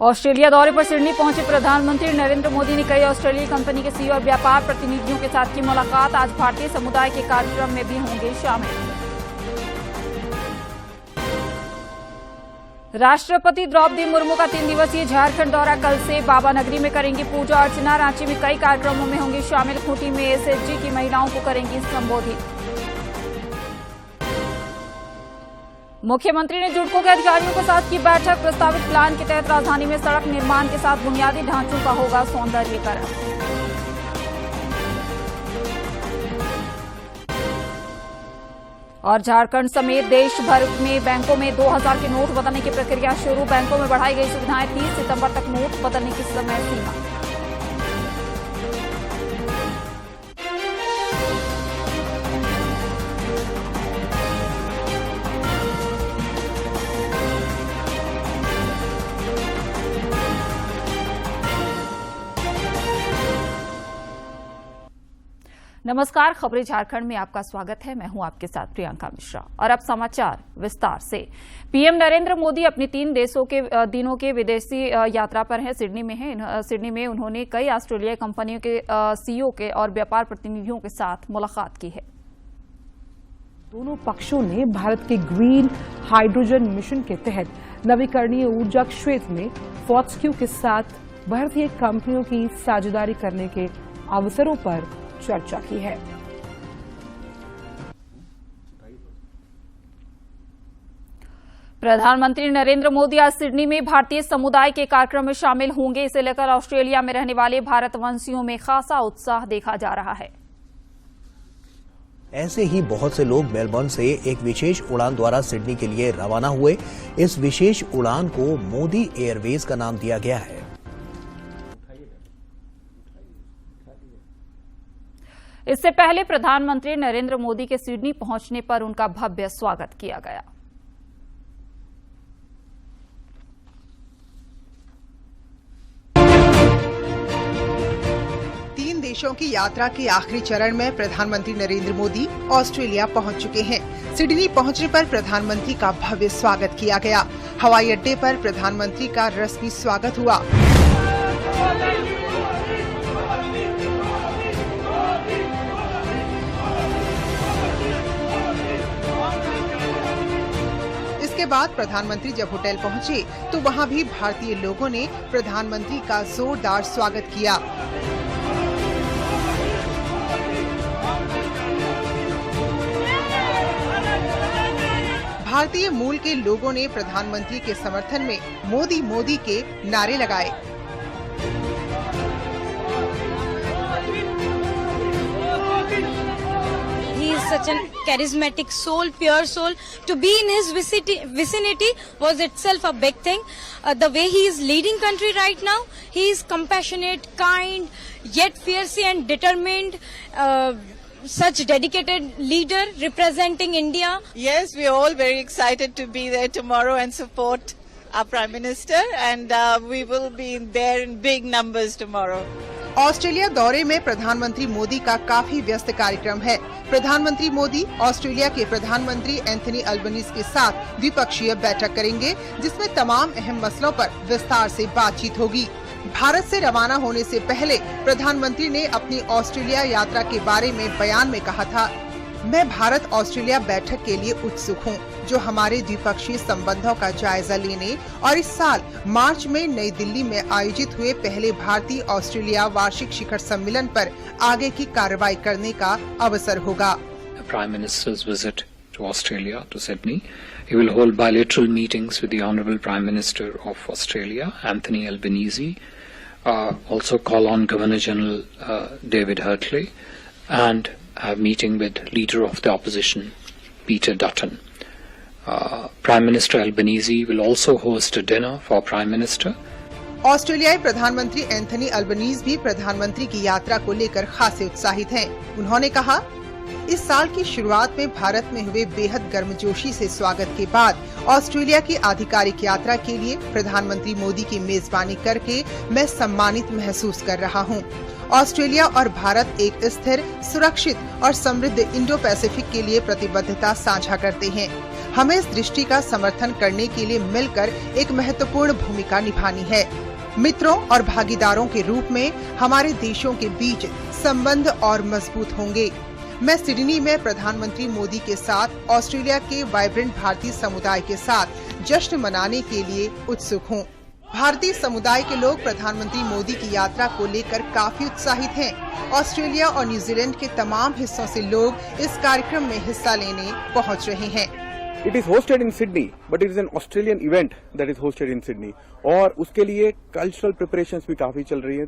Australia दौरे पर Sydney पहुंचे प्रधानमंत्री नरेंद्र मोदी ने कई ऑस्ट्रेलियाई कंपनी के सीईओ और व्यापार प्रतिनिधियों के साथ की मुलाकात। आज भारतीय समुदाय के कार्यक्रम में भी होंगे शामिल। राष्ट्रपति द्रौपदी मुर्मू का 3 दिवसीय झारखंड दौरा कल से। बाबा नगरी में करेंगी पूजा अर्चना। रांची में कई कार्यक्रमों में होंगे शामिल। खूंटी में एसएचजी की महिलाओं को करेंगी संबोधित। मुख्यमंत्री ने जुडको के अधिकारियों के साथ की बैठक। प्रस्तावित प्लान के तहत राजधानी में सड़क निर्माण के साथ बुनियादी ढांचों का होगा सौंदर्यीकरण। और झारखंड समेत देश भर में बैंकों में 2000 के नोट बदलने की प्रक्रिया शुरू। बैंकों में बढ़ाई गई सुविधाएं। 30 सितंबर तक नोट बदलने की समय सीमा। नमस्कार, खबरें झारखंड में आपका स्वागत है। मैं हूं आपके साथ प्रियंका मिश्रा और अब समाचार विस्तार से। पीएम नरेंद्र मोदी अपनी 3 दिनों के विदेशी यात्रा पर हैं। सिडनी में उन्होंने कई ऑस्ट्रेलियाई कंपनियों के सीईओ के और व्यापार प्रतिनिधियों के साथ मुलाकात की है। दोनों पक्षों ने भारत के ग्रीन हाइड्रोजन मिशन के तहत नवीकरणीय ऊर्जा क्षेत्र में फॉक्सक्यू के साथ भारतीय कंपनियों की साझेदारी करने के अवसरों पर चर्चा की है। प्रधानमंत्री नरेंद्र मोदी आज सिडनी में भारतीय समुदाय के कार्यक्रम में शामिल होंगे। इसे लेकर ऑस्ट्रेलिया में रहने वाले भारतवंशियों में खासा उत्साह देखा जा रहा है। ऐसे ही बहुत से लोग मेलबर्न से एक विशेष उड़ान द्वारा सिडनी के लिए रवाना हुए। इस विशेष उड़ान को मोदी एयरवेज का नाम दिया गया है। इससे पहले प्रधानमंत्री नरेंद्र मोदी के सिडनी पहुंचने पर उनका भव्य स्वागत किया गया। तीन देशों की यात्रा के आखिरी चरण में प्रधानमंत्री नरेंद्र मोदी ऑस्ट्रेलिया पहुंच चुके हैं। सिडनी पहुंचने पर प्रधानमंत्री का भव्य स्वागत किया गया। हवाई अड्डे पर प्रधानमंत्री का रस्मी स्वागत हुआ। इसके बाद प्रधानमंत्री जब होटल पहुंचे तो वहां भी भारतीय लोगों ने प्रधानमंत्री का जोरदार स्वागत किया। भारतीय मूल के लोगों ने प्रधानमंत्री के समर्थन में मोदी मोदी के नारे लगाए। Such a charismatic soul, pure soul. To be in his vicinity was itself a big thing. The way he is leading country right now, he is compassionate, kind, yet fierce and determined. Such dedicated leader representing India. Yes, we are all very excited to be there tomorrow and support our Prime Minister, and we will be there in big numbers tomorrow. Australia दौरे में प्रधानमंत्री मोदी का काफी व्यस्त कार्यक्रम है। प्रधानमंत्री Modi Australia के प्रधानमंत्री एंथनी अल्बनीज के साथ द्विपक्षीय बैठक करेंगे, जिसमें तमाम अहम मसलों पर विस्तार से बातचीत होगी। भारत से रवाना होने से पहले प्रधानमंत्री ने अपनी ऑस्ट्रेलिया यात्रा के बारे में बयान में कहा था, मैं भारत ऑस्ट्रेलिया बैठक के लिए उत्सुक हूँ, जो हमारे द्विपक्षीय संबंधों का जायजा लेने और इस साल मार्च में नई दिल्ली में आयोजित हुए पहले भारतीय ऑस्ट्रेलिया वार्षिक शिखर सम्मेलन पर आगे की कार्रवाई करने का अवसर होगा। Prime Minister's visit to Australia, to Sydney. He will hold bilateral meetings with the Honourable Prime Minister of Australia, Anthony Albanese, also call on Governor-General David Hartley, and have meeting with Leader of the Opposition, Peter Dutton. Prime Minister Albanese will also host a dinner for Prime Minister. ऑस्ट्रेलियाई प्रधानमंत्री Anthony Albanese भी प्रधानमंत्री की यात्रा को लेकर खासे उत्साहित हैं। उन्होंने कहा, इस साल की शुरुआत में भारत में हुए बेहद गर्मजोशी से स्वागत के बाद ऑस्ट्रेलिया की आधिकारिक यात्रा के लिए प्रधानमंत्री मोदी की मेजबानी करके मैं सम्मानित महसूस कर रहा हूं। ऑस्ट्रेलिया और भारत एक स्थिर, सुरक्षित और समृद्ध इंडो पैसिफिक के लिए प्रतिबद्धता साझा करते हैं। हमें इस दृष्टि का समर्थन करने के लिए मिलकर एक महत्वपूर्ण भूमिका निभानी है। मित्रों और भागीदारों के रूप में हमारे देशों के बीच संबंध और मजबूत होंगे। मैं सिडनी में प्रधानमंत्री मोदी के साथ ऑस्ट्रेलिया के वाइब्रेंट भारतीय समुदाय के साथ जश्न मनाने के लिए उत्सुक हूँ। भारतीय समुदाय के लोग प्रधानमंत्री मोदी की यात्रा को लेकर काफी उत्साहित हैं। ऑस्ट्रेलिया और न्यूजीलैंड के तमाम हिस्सों से लोग इस कार्यक्रम में हिस्सा लेने पहुँच रहे हैं। It is hosted in Sydney, but it is an Australian event that is hosted in Sydney. और उसके लिए कल्चरल प्रिपरेशंस भी काफी चल रही है।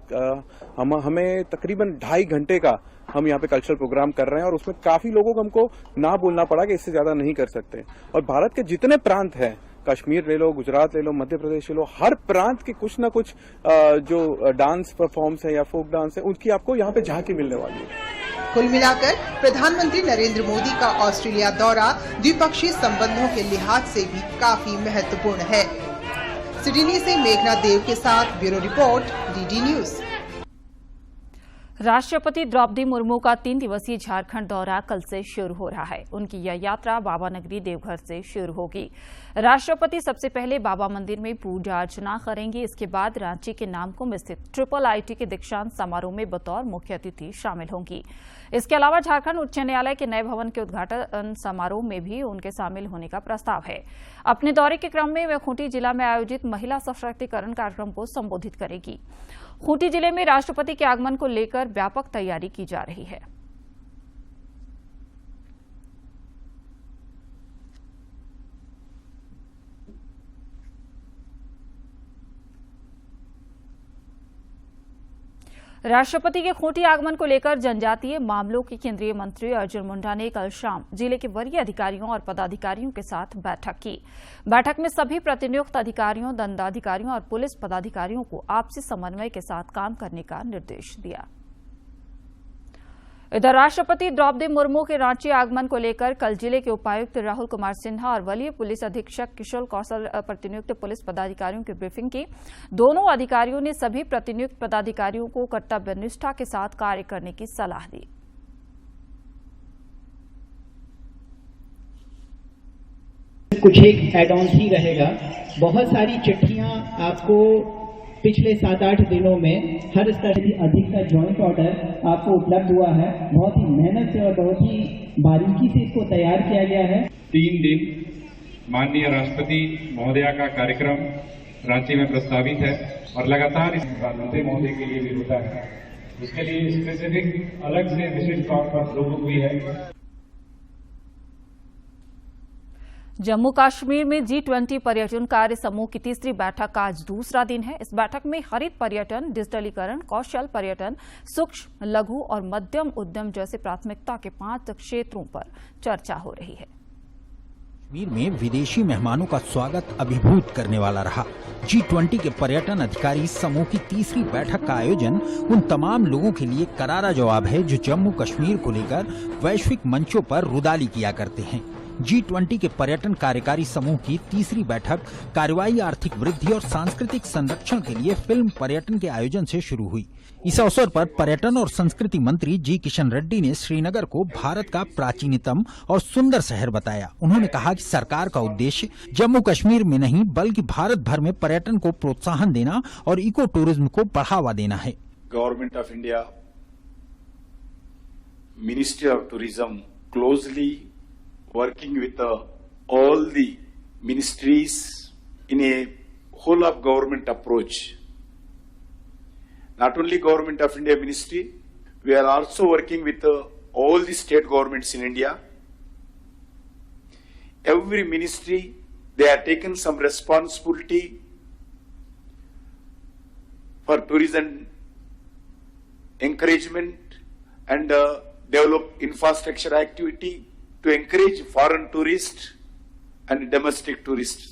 हमें तकरीबन 2.5 घंटे का हम यहाँ पे कल्चरल प्रोग्राम कर रहे हैं और उसमें काफी लोगों को हमको ना बोलना पड़ा कि इससे ज्यादा नहीं कर सकते। और भारत के जितने प्रांत हैं, कश्मीर ले लो, गुजरात ले लो, मध्य प्रदेश ले लो, हर प्रांत के कुछ न कुछ जो डांस परफॉर्म्स है या फोक डांस है, उनकी आपको यहाँ पे झांकी मिलने वाली है। कुल मिलाकर प्रधानमंत्री नरेंद्र मोदी का ऑस्ट्रेलिया दौरा द्विपक्षीय संबंधों के लिहाज से भी काफी महत्वपूर्ण है। सिडनी से मेघना देव के साथ ब्यूरो रिपोर्ट, डीडी न्यूज। राष्ट्रपति द्रौपदी मुर्मू का 3 दिवसीय झारखंड दौरा कल से शुरू हो रहा है। उनकी यह यात्रा बाबा नगरी देवघर से शुरू होगी। राष्ट्रपति सबसे पहले बाबा मंदिर में पूजा अर्चना करेंगे। इसके बाद रांची के नामकुम स्थित IIIT के दीक्षांत समारोह में बतौर मुख्य अतिथि शामिल होंगी। इसके अलावा झारखंड उच्च न्यायालय के नए भवन के उद्घाटन समारोह में भी उनके शामिल होने का प्रस्ताव है। अपने दौरे के क्रम में वे खूंटी जिला में आयोजित महिला सशक्तिकरण कार्यक्रम को संबोधित करेगी। खूंटी जिले में राष्ट्रपति के आगमन को लेकर व्यापक तैयारी की जा रही है। राष्ट्रपति के खूंटी आगमन को लेकर जनजातीय मामलों के केंद्रीय मंत्री अर्जुन मुंडा ने कल शाम जिले के वरीय अधिकारियों और पदाधिकारियों के साथ बैठक की। बैठक में सभी प्रतिनियुक्त अधिकारियों, दंडाधिकारियों और पुलिस पदाधिकारियों को आपसी समन्वय के साथ काम करने का निर्देश दिया। इधर राष्ट्रपति द्रौपदी मुर्मू के रांची आगमन को लेकर कल जिले के उपायुक्त राहुल कुमार सिन्हा और वरीय पुलिस अधीक्षक किशोर कौशल प्रतिनियुक्त पुलिस पदाधिकारियों की ब्रीफिंग की। दोनों अधिकारियों ने सभी प्रतिनियुक्त पदाधिकारियों को कर्तव्यनिष्ठा के साथ कार्य करने की सलाह दी। कुछ एक एड ऑन ही रहेगा। बहुत सारी चिट्ठियां आपको पिछले 7-8 दिनों में हर स्तर से अधिक का ज्वाइंट ऑर्डर आपको उपलब्ध हुआ है। बहुत ही मेहनत से और बहुत ही बारीकी से इसको तैयार किया गया है। 3 दिन माननीय राष्ट्रपति महोदया का कार्यक्रम रांची में प्रस्तावित है और लगातार इस प्रधानमंत्री महोदय के लिए भी होता है। उसके लिए स्पेसिफिक अलग से विशिष्ट तौर पर लोगों हुई है। जम्मू कश्मीर में G20 पर्यटन कार्य समूह की तीसरी बैठक का आज दूसरा दिन है। इस बैठक में हरित पर्यटन, डिजिटलीकरण, कौशल पर्यटन, सूक्ष्म, लघु और मध्यम उद्यम जैसे प्राथमिकता के 5 क्षेत्रों पर चर्चा हो रही है। कश्मीर में विदेशी मेहमानों का स्वागत अभिभूत करने वाला रहा। G20 के पर्यटन अधिकारी समूह की तीसरी बैठक का आयोजन उन तमाम लोगों के लिए करारा जवाब है जो जम्मू कश्मीर को लेकर वैश्विक मंचों पर रुदाली किया करते हैं। G20 के पर्यटन कार्यकारी समूह की तीसरी बैठक कार्रवाई, आर्थिक वृद्धि और सांस्कृतिक संरक्षण के लिए फिल्म पर्यटन के आयोजन से शुरू हुई। इस अवसर पर पर्यटन और संस्कृति मंत्री जी किशन रेड्डी ने श्रीनगर को भारत का प्राचीनतम और सुंदर शहर बताया। उन्होंने कहा कि सरकार का उद्देश्य जम्मू कश्मीर में नहीं बल्कि भारत भर में पर्यटन को प्रोत्साहन देना और इको टूरिज्म को बढ़ावा देना है। Government of India, ministry of tourism closely working with all the ministries in a whole of government approach. Not only Government of India Ministry, we are also working with all the state governments in India. Every ministry, they have taken some responsibility for tourism encouragement and develop infrastructure activity to encourage foreign tourists and domestic tourists.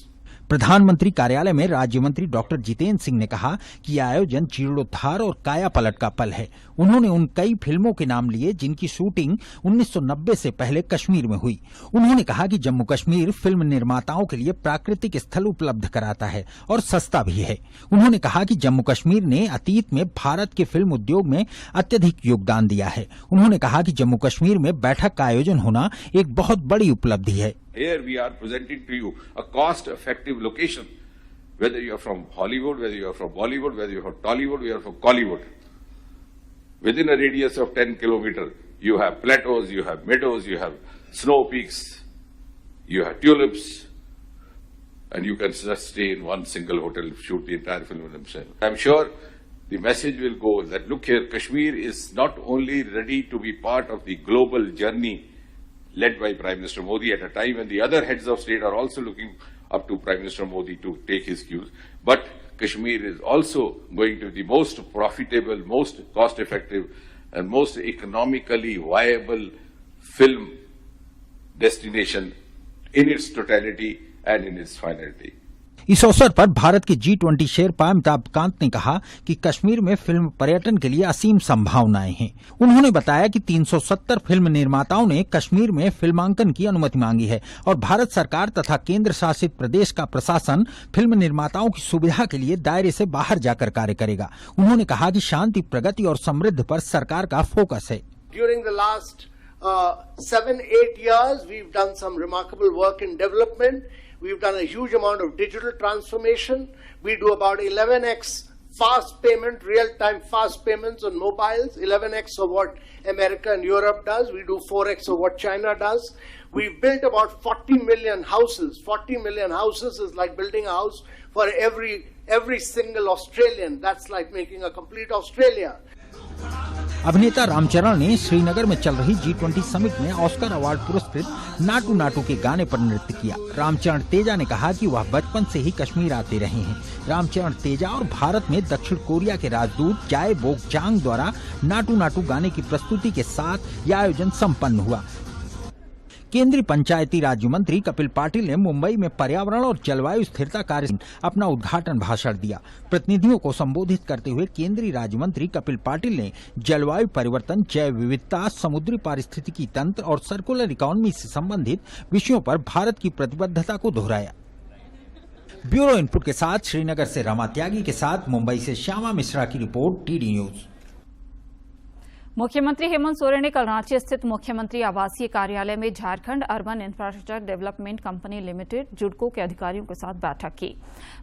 प्रधानमंत्री कार्यालय में राज्य मंत्री doctor Jitendra Singh ने कहा कि यह आयोजन जीर्णोद्धार और काया पलट का पल है। उन्होंने उन कई फिल्मों के नाम लिए जिनकी शूटिंग 1990 से पहले कश्मीर में हुई। उन्होंने कहा कि जम्मू कश्मीर फिल्म निर्माताओं के लिए प्राकृतिक स्थल उपलब्ध कराता है और सस्ता भी है। उन्होंने कहा कि जम्मू कश्मीर ने अतीत में भारत के फिल्म उद्योग में अत्यधिक योगदान दिया है। उन्होंने कहा कि जम्मू कश्मीर में बैठक का आयोजन होना एक बहुत बड़ी उपलब्धि है। Here we are presenting to you a cost-effective location, whether you are from Hollywood, whether you are from Bollywood, whether you are from Tollywood, whether you are from Collywood. Within a radius of 10 kilometers, you have plateaus, you have meadows, you have snow peaks, you have tulips, and you can just stay in one single hotel, shoot the entire film themselves. I'm sure the message will go that, look here, Kashmir is not only ready to be part of the global journey led by Prime Minister Modi at a time when the other heads of state are also looking up to Prime Minister Modi to take his cues, but Kashmir is also going to be the most profitable, most cost-effective and most economically viable film destination in its totality and in its finality. इस अवसर पर भारत के G20 Sherpa Amitabh Kant ने कहा कि कश्मीर में film पर्यटन के लिए असीम संभावनाएं हैं। उन्होंने बताया कि 370 फिल्म निर्माताओं ने कश्मीर में फिल्मांकन की अनुमति मांगी है और भारत सरकार तथा केंद्र शासित प्रदेश का प्रशासन फिल्म निर्माताओं की सुविधा के लिए दायरे से बाहर जाकर कार्य करेगा। उन्होंने कहा कि शांति, प्रगति और समृद्धि पर सरकार का फोकस है। During the last 7-8 years, we've done some remarkable work in development. We've done a huge amount of digital transformation. We do about 11x fast payment, real-time fast payments on mobiles, 11x of what America and Europe does. We do 4x of what China does. We've built about 40 million houses. 40 million houses is like building a house for every single Australian. That's like making a complete Australia. अभिनेता रामचरण ने श्रीनगर में चल रही G20 summit में Oscar award पुरस्कृत नाटू नाटू के गाने पर नृत्य किया। रामचरण तेजा ने कहा कि वह बचपन से ही कश्मीर आते रहे हैं। रामचरण तेजा और भारत में दक्षिण कोरिया के राजदूत चाय बोक चांग द्वारा नाटू नाटू गाने की प्रस्तुति के साथ यह आयोजन संपन्न हुआ। केंद्रीय पंचायती राज्य मंत्री कपिल पाटिल ने मुंबई में पर्यावरण और जलवायु स्थिरता कार्य अपना उद्घाटन भाषण दिया। प्रतिनिधियों को संबोधित करते हुए केंद्रीय राज्य मंत्री कपिल पाटिल ने जलवायु परिवर्तन, जैव विविधता, समुद्री पारिस्थितिकी तंत्र और सर्कुलर इकोनॉमी से संबंधित विषयों पर भारत की प्रतिबद्धता को दोहराया। ब्यूरो इनपुट के साथ श्रीनगर से रमा त्यागी के साथ मुंबई से श्यामा मिश्रा की रिपोर्ट, टीडी न्यूज। मुख्यमंत्री हेमंत सोरेन ने कल रांची स्थित मुख्यमंत्री आवासीय कार्यालय में Jharkhand urban infrastructure development company limited JUDCO के अधिकारियों के साथ बैठक की।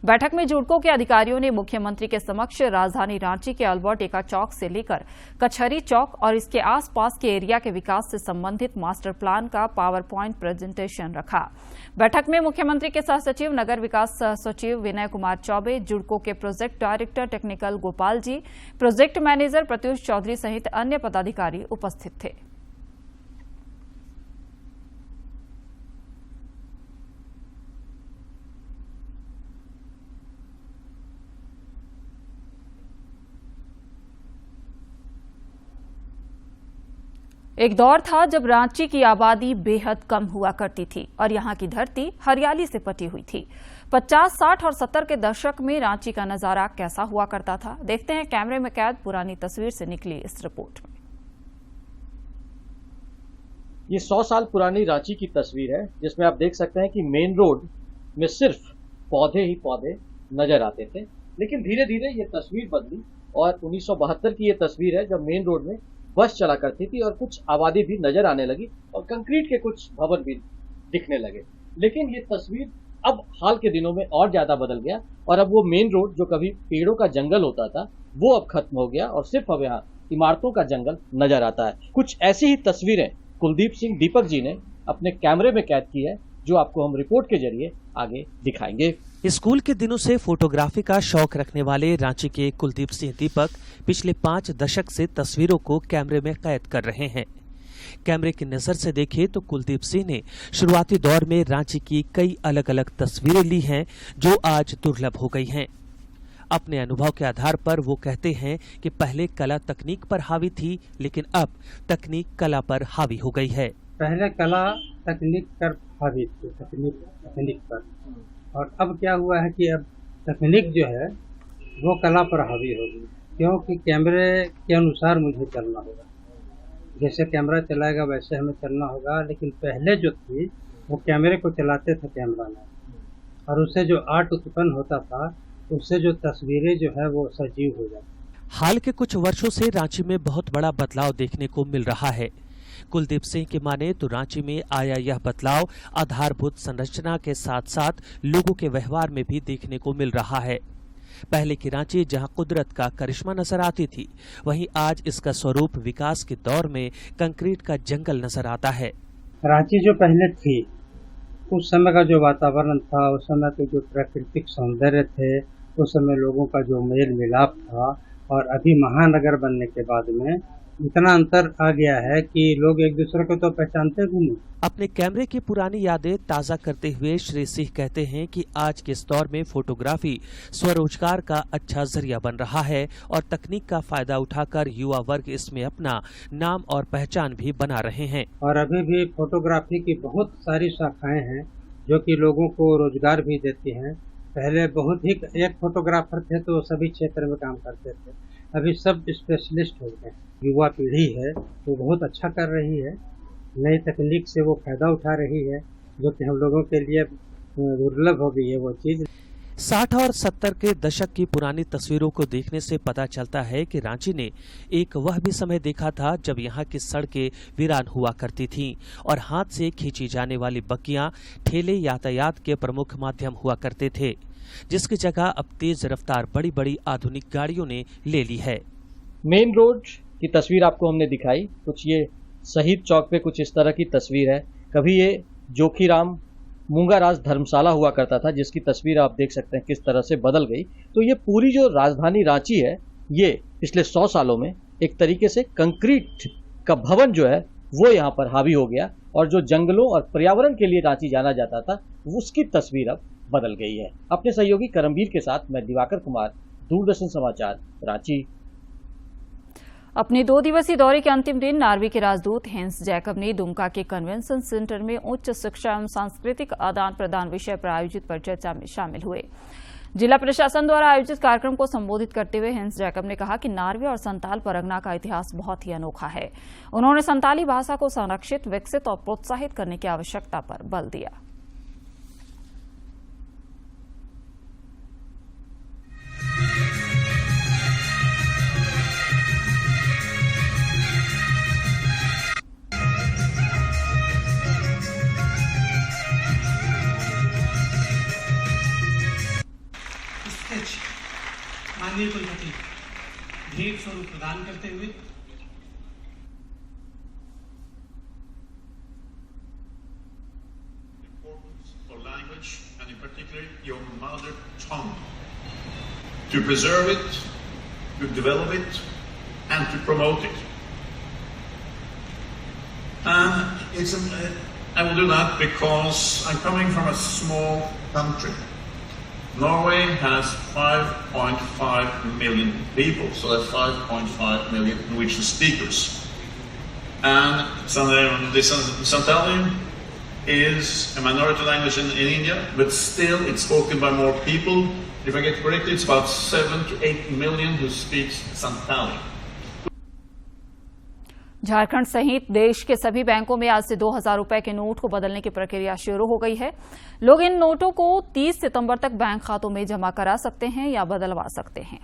बैठक में जुडको के अधिकारियों ने मुख्यमंत्री के समक्ष राजधानी रांची के अल्बर्ट एक्का चौक से लेकर कचहरी चौक और इसके आसपास के एरिया के विकास से संबंधित मास्टर प्लान का पावर प्वाइंट प्रेजेंटेशन रखा। बैठक में मुख्यमंत्री के सह सचिव नगर विकास सह सचिव विनय कुमार चौबे, जुडको के project director technical Gopal ji, project manager Pratyush Chaudhary सहित अन्य पदाधिकारी उपस्थित थे। एक दौर था जब रांची की आबादी बेहद कम हुआ करती थी और यहां की धरती हरियाली से पटी हुई थी। 50, 60 और 70 के दशक में रांची का नजारा कैसा हुआ करता था, देखते हैं कैमरे में कैद पुरानी तस्वीर से निकली इस रिपोर्ट में। ये 100 साल पुरानी रांची की तस्वीर है, जिसमें आप देख सकते हैं कि मेन रोड में सिर्फ पौधे ही पौधे नजर आते थे। लेकिन धीरे धीरे ये तस्वीर बदली और 1972 की ये तस्वीर है जब मेन रोड में बस चला करती थी और कुछ आबादी भी नजर आने लगी और कंक्रीट के कुछ भवन भी दिखने लगे। लेकिन ये तस्वीर अब हाल के दिनों में और ज्यादा बदल गया और अब वो मेन रोड जो कभी पेड़ों का जंगल होता था वो अब खत्म हो गया और सिर्फ अब यहाँ इमारतों का जंगल नजर आता है। कुछ ऐसी ही तस्वीरें कुलदीप सिंह दीपक जी ने अपने कैमरे में कैद की है, जो आपको हम रिपोर्ट के जरिए आगे दिखाएंगे। स्कूल के दिनों से फोटोग्राफी का शौक रखने वाले रांची के कुलदीप सिंह दीपक पिछले 5 दशक से तस्वीरों को कैमरे में कैद कर रहे हैं। कैमरे की नजर से देखें तो कुलदीप सिंह ने शुरुआती दौर में रांची की कई अलग अलग तस्वीरें ली हैं जो आज दुर्लभ हो गई हैं। अपने अनुभव के आधार पर वो कहते हैं कि पहले कला तकनीक पर हावी थी, लेकिन अब तकनीक कला पर हावी हो गई है। पहले कला तकनीक पर हावी थी, तकनीक पर, और अब क्या हुआ है कि अब तकनीक जो है वो कला पर हावी होगी, क्योंकि कैमरे के अनुसार मुझे चलना होगा। जैसे कैमरा चलाएगा वैसे हमें चलना होगा, लेकिन पहले जो थी वो कैमरे को चलाते थे कैमरा में, और उससे जो आर्ट उत्पन्न होता था उससे जो तस्वीरें जो है वो सजीव हो जाती। हाल के कुछ वर्षों से रांची में बहुत बड़ा बदलाव देखने को मिल रहा है। कुलदीप सिंह के माने तो रांची में आया यह बदलाव आधारभूत संरचना के साथ साथ लोगों के व्यवहार में भी देखने को मिल रहा है। पहले की रांची जहां कुदरत का करिश्मा नजर आती थी, वहीं आज इसका स्वरूप विकास के दौर में कंक्रीट का जंगल नजर आता है। रांची जो पहले थी, उस समय का जो वातावरण था, उस समय के जो प्राकृतिक सौंदर्य थे, उस समय लोगों का जो मेल मिलाप था, और अभी महानगर बनने के बाद में इतना अंतर आ गया है कि लोग एक दूसरे को तो पहचानते भी नहीं। अपने कैमरे की पुरानी यादें ताजा करते हुए श्री सिंह कहते हैं कि आज के इस दौर में फोटोग्राफी स्वरोजगार का अच्छा जरिया बन रहा है और तकनीक का फायदा उठाकर युवा वर्ग इसमें अपना नाम और पहचान भी बना रहे हैं। और अभी भी फोटोग्राफी की बहुत सारी शाखाएं हैं जो कि लोगों को रोजगार भी देती हैं। पहले बहुत ही एक फोटोग्राफर थे तो सभी क्षेत्र में काम करते थे, अभी सब स्पेशलिस्ट हो गए। युवा पीढ़ी है वो बहुत अच्छा कर रही है, नई तकनीक से वो फायदा उठा रही है, जो कि हम लोगों के लिए दुर्लभ हो गई है वो चीज। 60 और 70 के दशक की पुरानी तस्वीरों को देखने से पता चलता है कि रांची ने एक वह भी समय देखा था जब यहाँ की सड़कें वीरान हुआ करती थीं और हाथ से खींची जाने वाली बग्गियां ठेले यातायात के प्रमुख माध्यम हुआ करते थे, जिसकी जगह अब तेज रफ्तार बड़ी बड़ी आधुनिक गाड़ियों ने ले ली है। मेन रोड की तस्वीर आपको हमने दिखाई, कुछ ये शहीद चौक पे कुछ इस तरह की तस्वीर है। कभी ये जोखीराम मूंगाराज धर्मशाला हुआ करता था, जिसकी तस्वीर आप देख सकते हैं किस तरह से बदल गई। तो ये पूरी जो राजधानी रांची है, ये पिछले 100 सालों में एक तरीके से कंक्रीट का भवन जो है वो यहाँ पर हावी हो गया, और जो जंगलों और पर्यावरण के लिए रांची जाना जाता था उसकी तस्वीर अब बदल गई है। अपने सहयोगी करमवीर के साथ मैं दिवाकर कुमार, दूरदर्शन समाचार, रांची। अपने 2 दिवसीय दौरे के अंतिम दिन नार्वे के राजदूत हेंस जैकब ने दुमका के कन्वेंशन सेंटर में उच्च शिक्षा एवं सांस्कृतिक आदान प्रदान विषय पर आयोजित परिचर्चा में शामिल हुए। जिला प्रशासन द्वारा आयोजित कार्यक्रम को संबोधित करते हुए हेंस जैकब ने कहा कि नार्वे और संताल परगना का इतिहास बहुत ही अनोखा है। उन्होंने संताली भाषा को संरक्षित, विकसित और प्रोत्साहित करने की आवश्यकता पर बल दिया। माननीय कुलपति भेंट स्वरूप प्रदान करते हुए for language and in particular your mother tongue, to preserve it, to develop it, and to promote it. And I will do that because I'm coming from a small country. Norway has 5.5 million people, so there are 5.5 million Norwegian speakers. And Santali is a minority language in India, but still it's spoken by more people. If I get correctly, it's about 7 to 8 million who speaks Santali. Jharkhand सहित देश के सभी बैंकों में आज से 2000 रुपए के नोट को बदलने की प्रक्रिया शुरू हो गई है। लोग इन नोटों को 30 सितंबर तक बैंक खातों में जमा करा सकते हैं या बदलवा सकते हैं।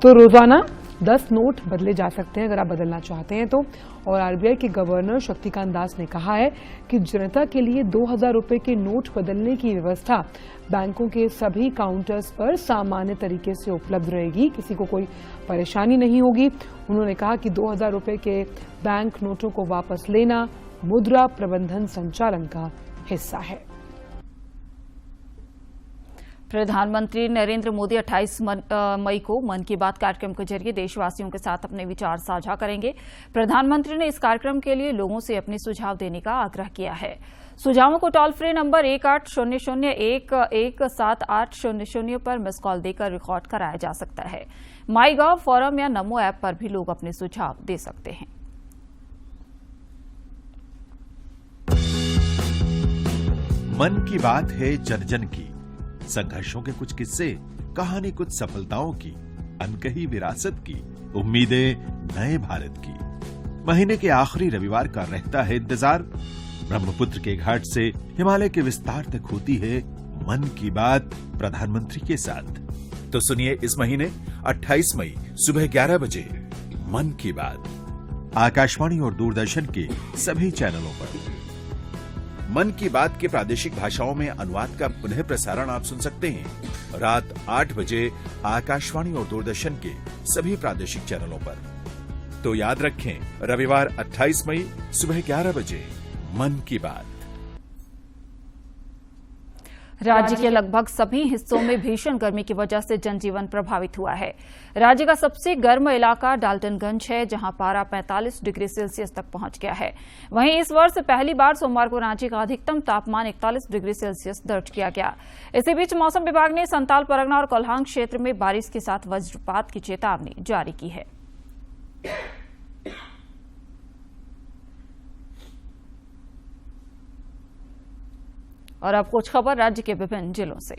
तो रोजाना 10 नोट बदले जा सकते हैं अगर आप बदलना चाहते हैं तो। और आरबीआई के गवर्नर शक्तिकांत दास ने कहा है कि जनता के लिए 2000 रुपए के नोट बदलने की व्यवस्था बैंकों के सभी काउंटर्स पर सामान्य तरीके से उपलब्ध रहेगी, किसी को कोई परेशानी नहीं होगी। उन्होंने कहा कि 2000 रुपए के बैंक नोटों को वापस लेना मुद्रा प्रबंधन संचालन का हिस्सा है। प्रधानमंत्री नरेंद्र मोदी 28 मई को मन की बात कार्यक्रम के जरिए देशवासियों के साथ अपने विचार साझा करेंगे। प्रधानमंत्री ने इस कार्यक्रम के लिए लोगों से अपने सुझाव देने का आग्रह किया है। सुझावों को टोल फ्री नंबर 1800-1178000 पर मिस कॉल देकर रिकॉर्ड कराया जा सकता है। माईगॉव फोरम या नमो ऐप पर भी लोग अपने सुझाव दे सकते हैं। मन की बात है जन जन की, संघर्षों के कुछ किस्से, कहानी कुछ सफलताओं की, अनकही विरासत की, उम्मीदें नए भारत की। महीने के आखिरी रविवार का रहता है इंतजार। ब्रह्मपुत्र के घाट से हिमालय के विस्तार तक होती है मन की बात प्रधानमंत्री के साथ। तो सुनिए इस महीने 28 मई सुबह 11 बजे मन की बात, आकाशवाणी और दूरदर्शन के सभी चैनलों पर। मन की बात के प्रादेशिक भाषाओं में अनुवाद का पुनः प्रसारण आप सुन सकते हैं रात 8 बजे आकाशवाणी और दूरदर्शन के सभी प्रादेशिक चैनलों पर। तो याद रखें, रविवार 28 मई सुबह 11 बजे मन की बात। राज्य के लगभग सभी हिस्सों में भीषण गर्मी की वजह से जनजीवन प्रभावित हुआ है। राज्य का सबसे गर्म इलाका डाल्टनगंज है, जहां पारा 45 डिग्री सेल्सियस तक पहुंच गया है। वहीं इस वर्ष पहली बार सोमवार को रांची का अधिकतम तापमान 41 डिग्री सेल्सियस दर्ज किया गया। इसी बीच मौसम विभाग ने संताल परगना और कोल्हान क्षेत्र में बारिश के साथ वज्रपात की चेतावनी जारी की है। और अब कुछ खबर राज्य के विभिन्न जिलों से।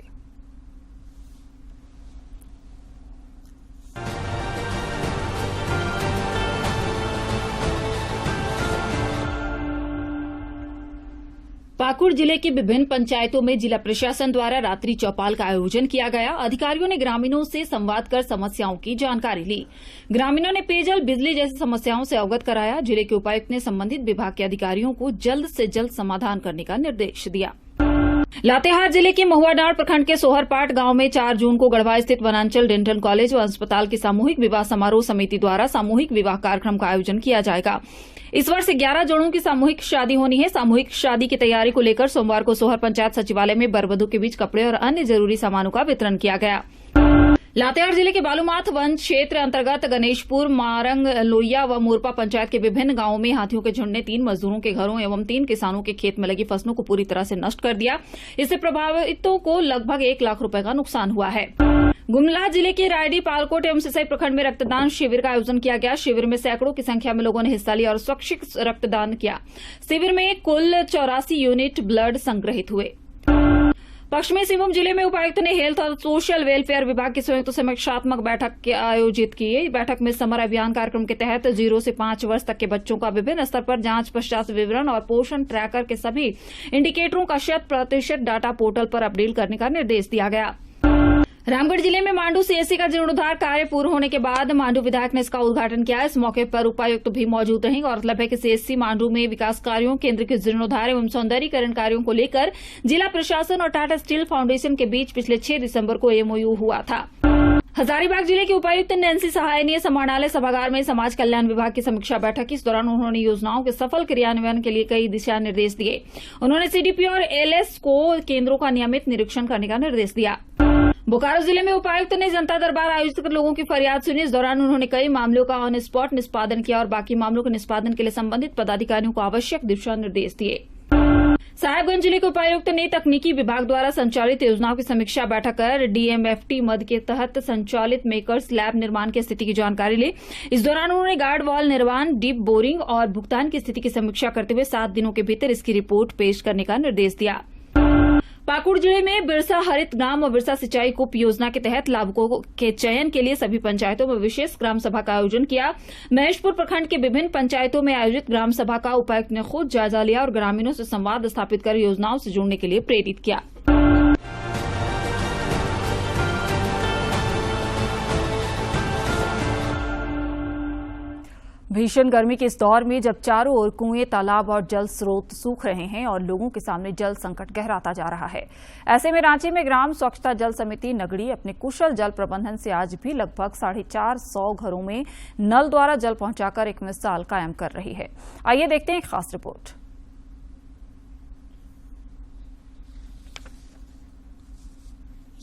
पाकुड़ जिले की विभिन्न पंचायतों में जिला प्रशासन द्वारा रात्रि चौपाल का आयोजन किया गया। अधिकारियों ने ग्रामीणों से संवाद कर समस्याओं की जानकारी ली। ग्रामीणों ने पेयजल, बिजली जैसी समस्याओं से अवगत कराया। जिले के उपायुक्त ने संबंधित विभाग के अधिकारियों को जल्द से जल्द समाधान करने का निर्देश दिया। लातेहार जिले के महुआडांड प्रखंड के सोहरपाट गांव में 4 जून को गढ़वा स्थित वनांचल डेंटल कॉलेज व अस्पताल की सामूहिक विवाह समारोह समिति द्वारा सामूहिक विवाह कार्यक्रम का आयोजन किया जाएगा। इस वर्ष 11 जोड़ों की सामूहिक शादी होनी है। सामूहिक शादी की तैयारी को लेकर सोमवार को सोहर पंचायत सचिवालय में वर वधू के बीच कपड़े और अन्य जरूरी सामानों का वितरण किया गया। लातेहार जिले के बालूमाथ वन क्षेत्र अंतर्गत गणेशपुर, मारंग, लोहिया व मोरपा पंचायत के विभिन्न गांवों में हाथियों के झुंड ने 3 मजदूरों के घरों एवं 3 किसानों के खेत में लगी फसलों को पूरी तरह से नष्ट कर दिया। इससे प्रभावितों को लगभग 1 लाख रुपए का नुकसान हुआ है। गुमला जिले के रायडी, पालकोट एवं सिसई प्रखंड में रक्तदान शिविर का आयोजन किया गया। शिविर में सैकड़ों की संख्या में लोगों ने हिस्सा लिया और स्वैच्छिक रक्तदान किया। शिविर में कुल 84 यूनिट ब्लड संग्रहित हुए। पश्चिमी सिंहभूम जिले में उपायुक्त ने हेल्थ और सोशल वेलफेयर विभाग की संयुक्त समीक्षात्मक बैठक आयोजित की। बैठक में समर अभियान कार्यक्रम के तहत 0 से 5 वर्ष तक के बच्चों का विभिन्न स्तर पर जांच, पश्चात विवरण और पोषण ट्रैकर के सभी इंडिकेटरों का 100% डाटा पोर्टल पर अपडेट करने का निर्देश दिया गया। रामगढ़ जिले में मांडू सीएससी का जीर्णोद्धार कार्य पूर्ण होने के बाद मांडू विधायक ने इसका उद्घाटन किया। इस मौके पर उपायुक्त भी मौजूद रहे। गौरतलब है कि सीएससी मांडू में विकास कार्यों, केंद्र के जीर्णोद्धार एवं सौंदर्यीकरण कार्यों को लेकर जिला प्रशासन और टाटा स्टील फाउंडेशन के बीच पिछले 6 दिसंबर को एमओयू हुआ था। हजारीबाग जिले के उपायुक्त नैन्सी सहाय ने समाहरणालय सभागार में समाज कल्याण विभाग की समीक्षा बैठक की। इस दौरान उन्होंने योजनाओं के सफल क्रियान्वयन के लिए कई दिशा निर्देश दिए। उन्होंने सीडीपी और एलएस को केंद्रों का नियमित निरीक्षण करने का निर्देश दिया। बोकारो जिले में उपायुक्त ने जनता दरबार आयोजित कर लोगों की फरियाद सुनी। इस दौरान उन्होंने कई मामलों का ऑन स्पॉट निष्पादन किया और बाकी मामलों के निष्पादन के लिए संबंधित पदाधिकारियों को आवश्यक दिशा निर्देश दिए। साहेबगंज जिले के उपायुक्त ने तकनीकी विभाग द्वारा संचालित योजनाओं की समीक्षा बैठक कर डीएमएफटी मद के तहत संचालित मेकर्स लैब निर्माण की स्थिति की जानकारी ली। इस दौरान उन्होंने गार्ड वॉल निर्माण, डीप बोरिंग और भुगतान की स्थिति की समीक्षा करते हुए 7 दिनों के भीतर इसकी रिपोर्ट पेश करने का निर्देश दिया। पाकुड़ जिले में बिरसा हरित ग्राम और बिरसा सिंचाई कूप योजना के तहत लाभुकों के चयन के लिए सभी पंचायतों में विशेष ग्राम सभा का आयोजन किया। महेशपुर प्रखंड के विभिन्न पंचायतों में आयोजित ग्राम सभा का उपायुक्त ने खुद जायजा लिया और ग्रामीणों से संवाद स्थापित कर योजनाओं से जुड़ने के लिए प्रेरित किया। भीषण गर्मी के इस दौर में जब चारों ओर कुएं, तालाब और जल स्रोत सूख रहे हैं और लोगों के सामने जल संकट गहराता जा रहा है, ऐसे में रांची में ग्राम स्वच्छता जल समिति नगड़ी अपने कुशल जल प्रबंधन से आज भी लगभग 450 घरों में नल द्वारा जल पहुंचाकर एक मिसाल कायम कर रही है। आइए देखते हैं एक खास रिपोर्ट।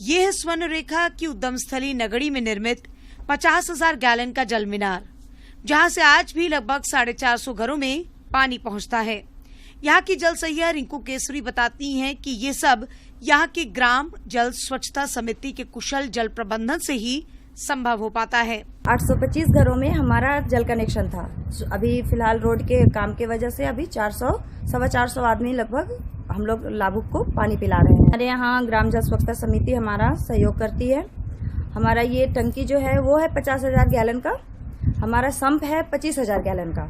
ये है स्वर्ण रेखा की उद्यम स्थली नगड़ी में निर्मित 50,000 गैलन का जल मीनार, जहां से आज भी लगभग 450 घरों में पानी पहुंचता है। यहाँ की जल सहिया रिंकू केसरी बताती हैं कि ये सब यहाँ की ग्राम जल स्वच्छता समिति के कुशल जल प्रबंधन से ही संभव हो पाता है। 825 घरों में हमारा जल कनेक्शन था। अभी फिलहाल रोड के काम के वजह से अभी 400 सवा 400 आदमी लगभग हम लोग लाभुक को पानी पिला रहे हैं। हमारे यहाँ ग्राम जल स्वच्छता समिति हमारा सहयोग करती है। हमारा ये टंकी जो है वो है 50,000 गैलन का, हमारा संप है 25,000 गैलन का,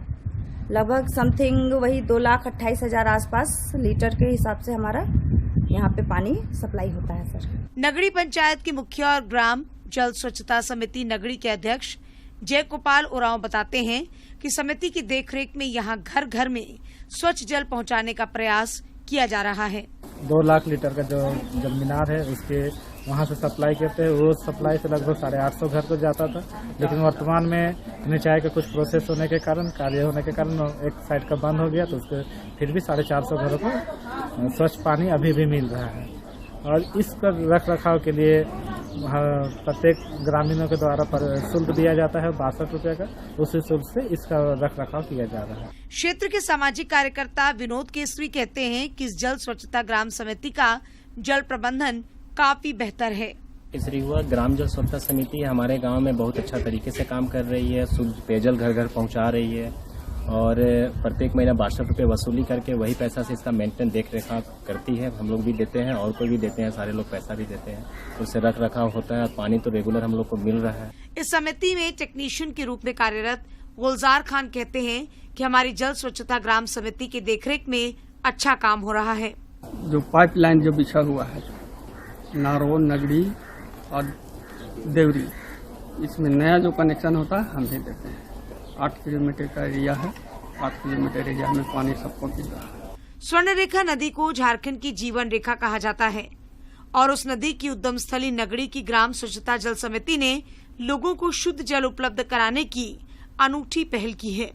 लगभग समथिंग वही 2,28,000 आसपास लीटर के हिसाब से हमारा यहाँ पे पानी सप्लाई होता है सर। नगड़ी पंचायत के मुखिया और ग्राम जल स्वच्छता समिति नगड़ी के अध्यक्ष जय गोपाल उरांव बताते हैं कि समिति की देखरेख में यहाँ घर घर में स्वच्छ जल पहुँचाने का प्रयास किया जा रहा है। 2 लाख लीटर का जो जल मीनार है उसके वहाँ से सप्लाई करते हैं। वो सप्लाई से लगभग 850 घर को जाता था, लेकिन वर्तमान में निचाई का कुछ प्रोसेस होने के कारण, कार्य होने के कारण एक साइड का बंद हो गया, तो उसके फिर भी 450 घरों को स्वच्छ पानी अभी भी मिल रहा है। और इसका रख रखाव के लिए प्रत्येक ग्रामीणों के द्वारा शुल्क दिया जाता है 62 रुपये का, उसी शुल्क से इसका रख रखाव किया जा रहा है। क्षेत्र के सामाजिक कार्यकर्ता विनोद केसरी कहते हैं कि इस जल स्वच्छता ग्राम समिति का जल प्रबंधन काफी बेहतर है। केसरी हुआ ग्राम जल स्वच्छता समिति हमारे गांव में बहुत अच्छा तरीके से काम कर रही है, शुद्ध पेयजल घर घर पहुंचा रही है और प्रत्येक महीना 62 रुपये वसूली करके वही पैसा से इसका मेंटेन देख रेखा करती है। हम लोग भी देते हैं और कोई भी देते हैं, सारे लोग पैसा भी देते हैं, तो उससे रख रखाव होता है और पानी तो रेगुलर हम लोग को मिल रहा है। इस समिति में टेक्नीशियन के रूप में कार्यरत गुलजार खान कहते हैं कि हमारी जल स्वच्छता ग्राम समिति की देखरेख में अच्छा काम हो रहा है। जो पाइपलाइन जो बिछा हुआ है नारो, नगड़ी और देवरी, इसमें नया जो कनेक्शन होता है हम भी देते हैं। 8 किलोमीटर का एरिया है, 8 किलोमीटर एरिया में पानी सबको मिल रहा है। स्वर्ण रेखा नदी को झारखंड की जीवन रेखा कहा जाता है और उस नदी की उद्गम स्थली नगड़ी की ग्राम स्वच्छता जल समिति ने लोगों को शुद्ध जल उपलब्ध कराने की अनूठी पहल की है।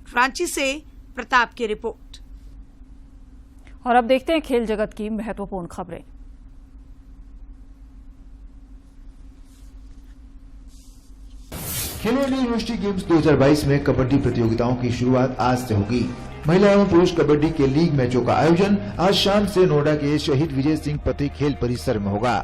रांची से प्रताप की रिपोर्ट। और अब देखते हैं खेल जगत की महत्वपूर्ण खबरें। खेलो इंडिया यूनिवर्सिटी गेम्स 2022 में कबड्डी प्रतियोगिताओं की शुरुआत आज से होगी। महिला एवं पुरुष कबड्डी के लीग मैचों का आयोजन आज शाम से नोएडा के शहीद विजय सिंह पति खेल परिसर में होगा।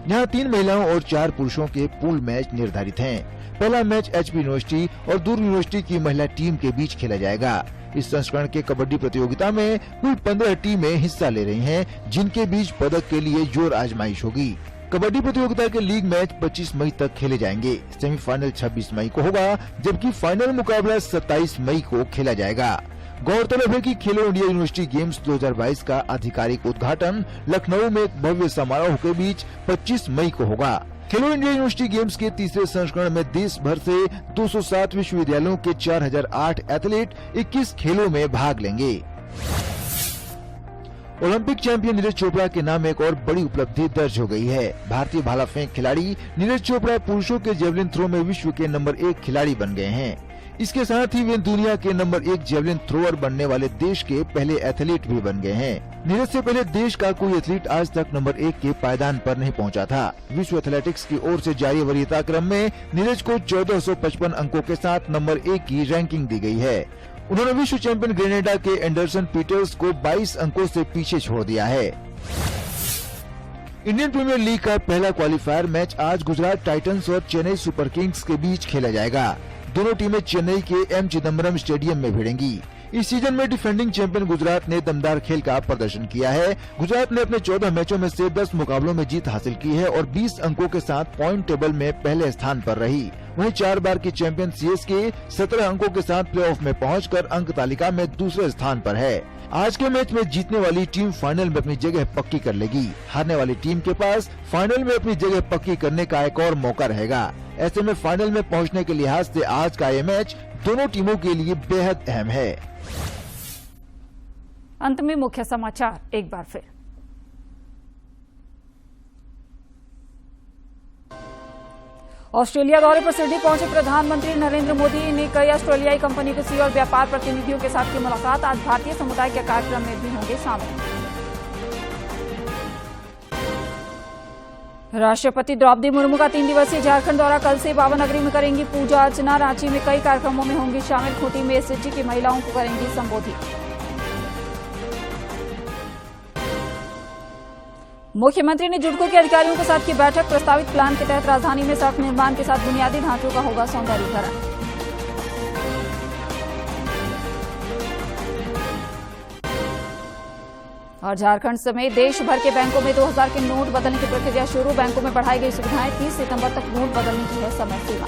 यहाँ 3 महिलाओं और 4 पुरुषों के पूल मैच निर्धारित हैं। पहला मैच एचपी यूनिवर्सिटी और दुर्ग यूनिवर्सिटी की महिला टीम के बीच खेला जाएगा। इस संस्करण के कबड्डी प्रतियोगिता में कुल 15 टीमें हिस्सा ले रही हैं, जिनके बीच पदक के लिए जोर आजमाइश होगी। कबड्डी प्रतियोगिता के लीग मैच 25 मई तक खेले जाएंगे। सेमीफाइनल 26 मई को होगा, जबकि फाइनल मुकाबला 27 मई को खेला जाएगा। गौरतलब है कि खेलो इंडिया यूनिवर्सिटी गेम्स 2022 का आधिकारिक उद्घाटन लखनऊ में एक भव्य समारोह के बीच 25 मई को होगा। खेलो इंडिया यूनिवर्सिटी गेम्स के तीसरे संस्करण में देश भर से 207 विश्वविद्यालयों के 4008 एथलीट 21 खेलों में भाग लेंगे। ओलंपिक चैंपियन नीरज चोपड़ा के नाम एक और बड़ी उपलब्धि दर्ज हो गई है। भारतीय भाला फेंक खिलाड़ी नीरज चोपड़ा पुरुषों के जेवलिन थ्रो में विश्व के नंबर 1 खिलाड़ी बन गए हैं। इसके साथ ही वे दुनिया के नंबर 1 जेवलिन थ्रोअर बनने वाले देश के पहले एथलीट भी बन गए हैं। नीरज से पहले देश का कोई एथलीट आज तक नंबर 1 के पायदान पर नहीं पहुंचा था। विश्व एथलेटिक्स की ओर से जारी वरीयता क्रम में नीरज को 1455 अंकों के साथ नंबर 1 की रैंकिंग दी गई है। उन्होंने विश्व चैंपियन ग्रेनेडा के एंडरसन पीटर्स को 22 अंकों से पीछे छोड़ दिया है। इंडियन प्रीमियर लीग का पहला क्वालिफायर मैच आज गुजरात टाइटंस और चेन्नई सुपर किंग्स के बीच खेला जाएगा। दोनों टीमें चेन्नई के एम चिदम्बरम स्टेडियम में भिड़ेंगी। इस सीजन में डिफेंडिंग चैंपियन गुजरात ने दमदार खेल का प्रदर्शन किया है। गुजरात ने अपने 14 मैचों में से 10 मुकाबलों में जीत हासिल की है और 20 अंकों के साथ पॉइंट टेबल में पहले स्थान पर रही। वहीं 4 बार की चैंपियन सीएसके 17 अंकों के साथ प्लेऑफ में पहुंचकर अंक तालिका में दूसरे स्थान पर है। आज के मैच में जीतने वाली टीम फाइनल में अपनी जगह पक्की कर लेगी। हारने वाली टीम के पास फाइनल में अपनी जगह पक्की करने का एक और मौका रहेगा। ऐसे में फाइनल में पहुंचने के लिहाज से आज का ये मैच दोनों टीमों के लिए बेहद अहम है। अंत में मुख्य समाचार एक बार फिर। ऑस्ट्रेलिया दौरे पर सिडनी पहुंचे प्रधानमंत्री नरेंद्र मोदी ने कई ऑस्ट्रेलियाई कंपनी के सीईओ और व्यापार प्रतिनिधियों के साथ की मुलाकात। आज भारतीय समुदाय के कार्यक्रम में भी होंगे शामिल। राष्ट्रपति द्रौपदी मुर्मू का 3 दिवसीय झारखंड दौरा कल से बाबा नगरी में करेंगी पूजा अर्चना। रांची में कई कार्यक्रमों में होंगी शामिल। खूंटी में एसएचजी की महिलाओं को करेंगी संबोधित। मुख्यमंत्री ने जुडको के अधिकारियों के साथ की बैठक। प्रस्तावित प्लान के तहत राजधानी में सड़क निर्माण के साथ बुनियादी ढांचों का होगा सौंदर्यीकरण। और झारखंड समेत देश भर के बैंकों में 2000 के नोट बदलने की प्रक्रिया शुरू। बैंकों में बढ़ाई गई सुविधाएं। 30 सितंबर तक नोट बदलने की है समय सीमा।